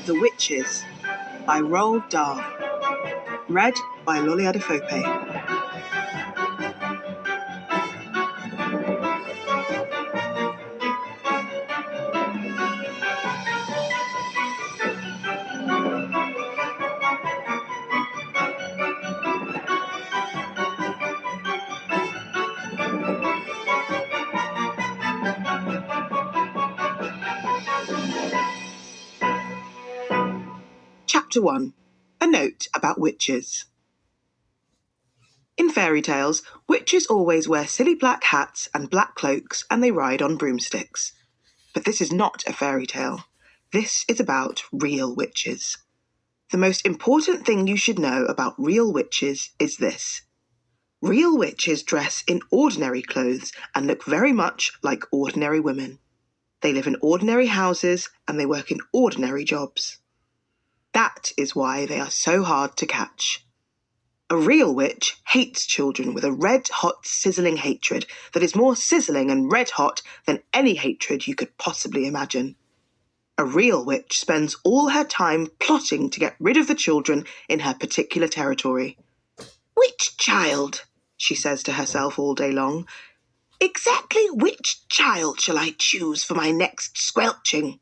The Witches by Roald Dahl. Read by Lolly Adefope. Chapter 1. A Note About Witches. In fairy tales, witches always wear silly black hats and black cloaks, and they ride on broomsticks. But this is not a fairy tale. This is about real witches. The most important thing you should know about real witches is this. Real witches dress in ordinary clothes and look very much like ordinary women. They live in ordinary houses and they work in ordinary jobs. That is why they are so hard to catch. A real witch hates children with a red-hot, sizzling hatred that is more sizzling and red-hot than any hatred you could possibly imagine. A real witch spends all her time plotting to get rid of the children in her particular territory. "Which child?" she says to herself all day long. "Exactly which child shall I choose for my next squelching?"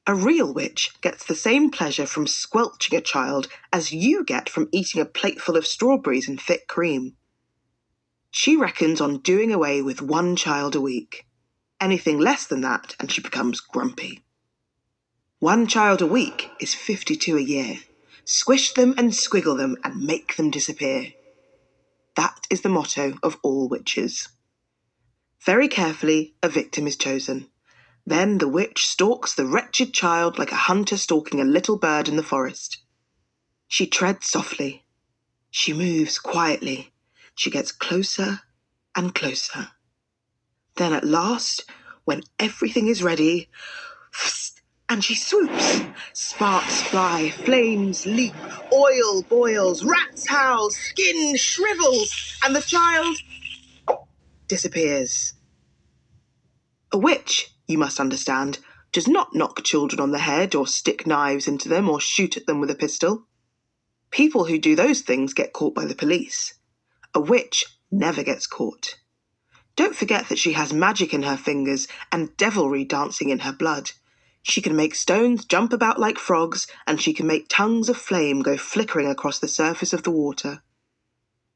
A real witch gets the same pleasure from squelching a child as you get from eating a plateful of strawberries and thick cream. She reckons on doing away with one child a week. Anything less than that and she becomes grumpy. One child a week is 52 a year. Squish them and squiggle them and make them disappear. That is the motto of all witches. Very carefully, a victim is chosen. Then the witch stalks the wretched child like a hunter stalking a little bird in the forest. She treads softly. She moves quietly. She gets closer and closer. Then at last, when everything is ready, and she swoops. Sparks fly, flames leap, oil boils, rats howl, skin shrivels, and the child disappears. A witch, you must understand, does not knock children on the head or stick knives into them or shoot at them with a pistol. People who do those things get caught by the police. A witch never gets caught. Don't forget that she has magic in her fingers and devilry dancing in her blood. She can make stones jump about like frogs, and she can make tongues of flame go flickering across the surface of the water.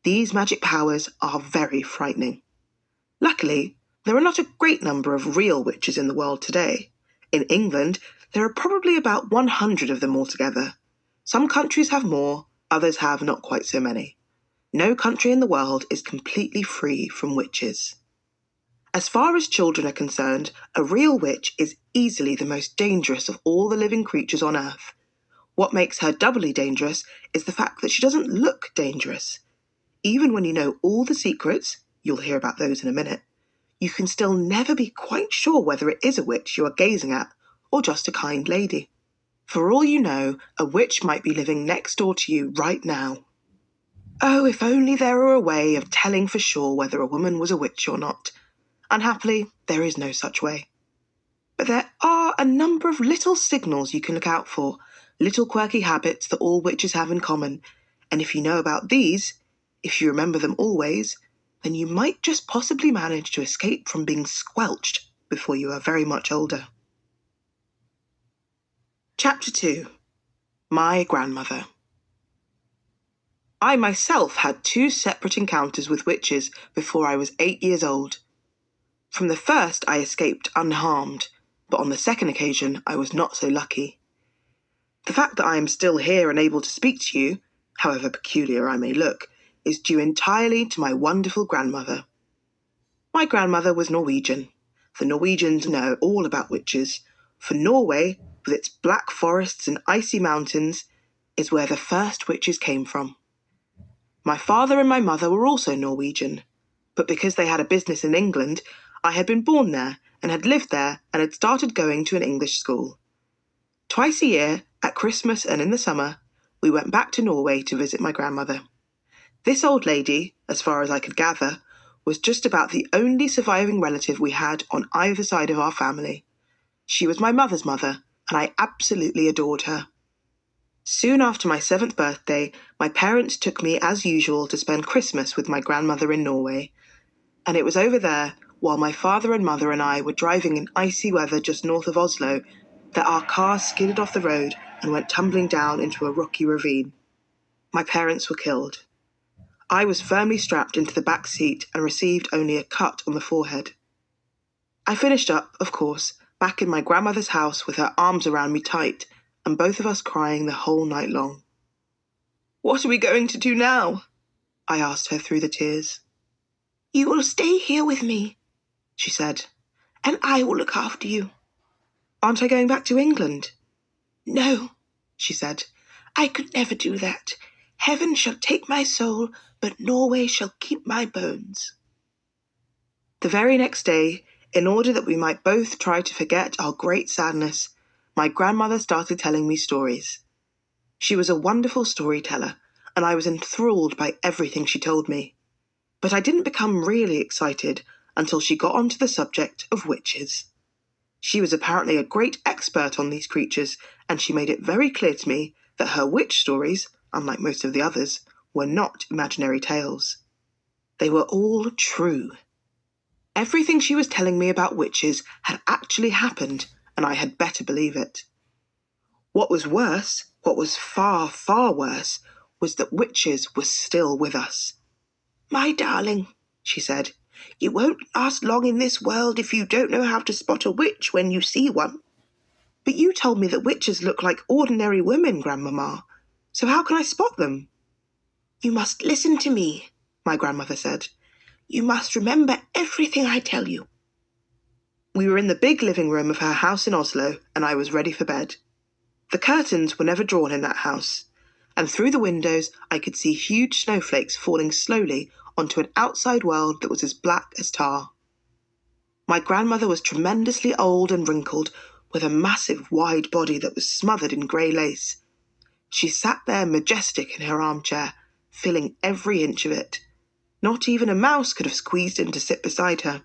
These magic powers are very frightening. Luckily, there are not a great number of real witches in the world today. In England, there are probably about 100 of them altogether. Some countries have more, others have not quite so many. No country in the world is completely free from witches. As far as children are concerned, a real witch is easily the most dangerous of all the living creatures on Earth. What makes her doubly dangerous is the fact that she doesn't look dangerous. Even when you know all the secrets, you'll hear about those in a minute, you can still never be quite sure whether it is a witch you are gazing at or just a kind lady. For all you know, a witch might be living next door to you right now. Oh, if only there were a way of telling for sure whether a woman was a witch or not. Unhappily, there is no such way. But there are a number of little signals you can look out for, little quirky habits that all witches have in common, and if you know about these, if you remember them always, then you might just possibly manage to escape from being squelched before you are very much older. Chapter 2. My Grandmother. I myself had 2 separate encounters with witches before I was 8 years old. From the first I escaped unharmed, but on the second occasion I was not so lucky. The fact that I am still here and able to speak to you, however peculiar I may look, is due entirely to my wonderful grandmother. My grandmother was Norwegian. The Norwegians know all about witches, for Norway, with its black forests and icy mountains, is where the first witches came from. My father and my mother were also Norwegian, but because they had a business in England, I had been born there and had lived there and had started going to an English school. Twice a year, at Christmas and in the summer, we went back to Norway to visit my grandmother. This old lady, as far as I could gather, was just about the only surviving relative we had on either side of our family. She was my mother's mother, and I absolutely adored her. Soon after my 7th birthday, my parents took me as usual to spend Christmas with my grandmother in Norway. And it was over there, while my father and mother and I were driving in icy weather just north of Oslo, that our car skidded off the road and went tumbling down into a rocky ravine. My parents were killed. I was firmly strapped into the back seat and received only a cut on the forehead. I finished up, of course, back in my grandmother's house with her arms around me tight, and both of us crying the whole night long. "What are we going to do now?" I asked her through the tears. "You will stay here with me," she said, "and I will look after you." "Aren't I going back to England?" "No," she said, "I could never do that. Heaven shall take my soul, but Norway shall keep my bones." The very next day, in order that we might both try to forget our great sadness, my grandmother started telling me stories. She was a wonderful storyteller, and I was enthralled by everything she told me. But I didn't become really excited until she got onto the subject of witches. She was apparently a great expert on these creatures, and she made it very clear to me that her witch stories, unlike most of the others, were not imaginary tales. They were all true. Everything she was telling me about witches had actually happened, and I had better believe it. What was worse, what was far, far worse, was that witches were still with us. "My darling," she said, "you won't last long in this world if you don't know how to spot a witch when you see one." "But you told me that witches look like ordinary women, Grandmama. So how can I spot them?" "You must listen to me," my grandmother said. "You must remember everything I tell you." We were in the big living room of her house in Oslo, and I was ready for bed. The curtains were never drawn in that house, and through the windows I could see huge snowflakes falling slowly onto an outside world that was as black as tar. My grandmother was tremendously old and wrinkled, with a massive wide body that was smothered in grey lace. She sat there majestic in her armchair, filling every inch of it. Not even a mouse could have squeezed in to sit beside her.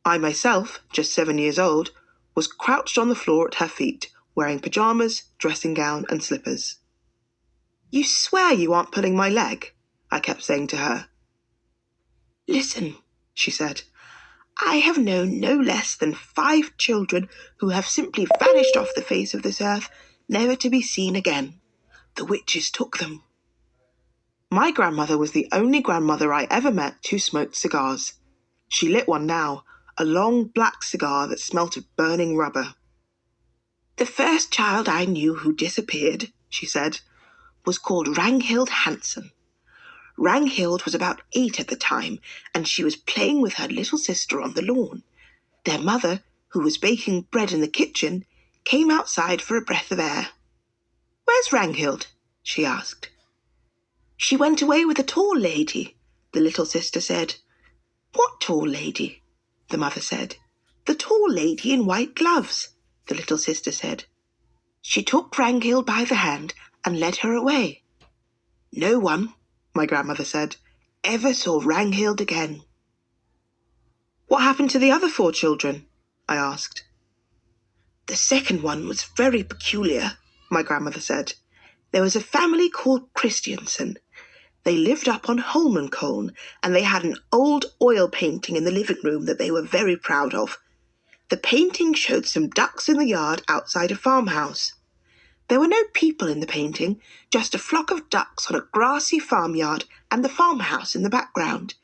I myself, just 7 years old, was crouched on the floor at her feet, wearing pyjamas, dressing gown, and slippers. "You swear you aren't pulling my leg?" I kept saying to her. "Listen," she said. "I have known no less than 5 children who have simply vanished off the face of this earth, never to be seen again. The witches took them." My grandmother was the only grandmother I ever met who smoked cigars. She lit one now, a long black cigar that smelt of burning rubber. "The first child I knew who disappeared," she said, "was called Ragnhild Hansen. Ragnhild was about 8 at the time, and she was playing with her little sister on the lawn. Their mother, who was baking bread in the kitchen, came outside for a breath of air. 'Where's Ragnhild?' she asked. 'She went away with a tall lady,' the little sister said. 'What tall lady?' the mother said. 'The tall lady in white gloves,' the little sister said. 'She took Ragnhild by the hand and led her away. No one,' my grandmother said, 'ever saw Ragnhild again.'" "What happened to the other 4 children?" I asked. "The second one was very peculiar," my grandmother said. "There was a family called Christiansen. They lived up on Holmenkollen, and they had an old oil painting in the living room that they were very proud of. The painting showed some ducks in the yard outside a farmhouse. There were no people in the painting, just a flock of ducks on a grassy farmyard and the farmhouse in the background.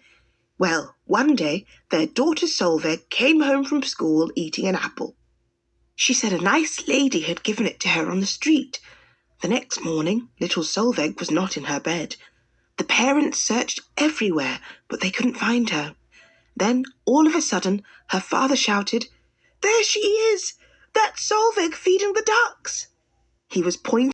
Well, one day their daughter Solveig came home from school eating an apple. She said a nice lady had given it to her on the street. The next morning, little Solveig was not in her bed. The parents searched everywhere, but they couldn't find her. Then, all of a sudden, her father shouted, 'There she is! That's Solveig feeding the ducks!' He was pointing